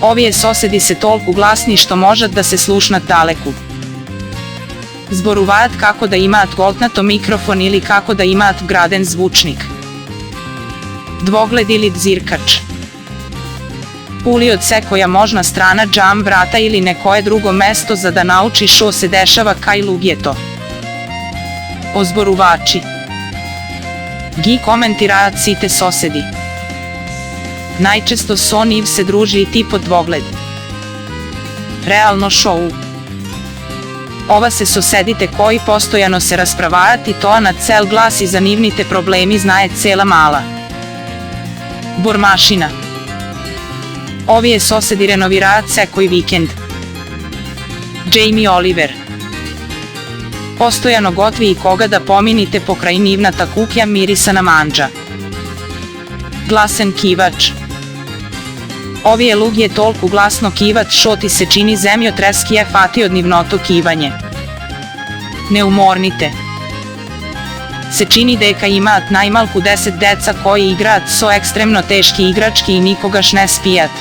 Ovije sosedi se toliko glasni što može da se slušnat daleku. Zboruvat kako da imat goltnato mikrofon ili kako da imat vgraden zvučnik. Dvogled ili dzirkač. Puli od se koja možna strana džam vrata ili nekoje drugo mesto za da nauči što se dešava kaj lugjeto. Ozboruvači. Gi komentiraat site sosedi. Najčesto so niv se druži i tipo dvogled. Realno šou. Ova se sosedite koji postojano se raspravajat i to na cel glas i zanivnite problemi znaje cela mala. Bormašina. Ovije sosedi renovirat se koji vikend. Jamie Oliver. Postojano gotvi i koga da pominite pokraj nivnata kuklja mirisana manđa. Glasen kivač. Ovije lug je toliko glasno kivat što ti se čini zemljotreski fati od nivnoto kivanje. Ne umornite. Se čini deka imat najmalku 10 deca koji igrat so ekstremno teški igrački i nikogaš ne spijat.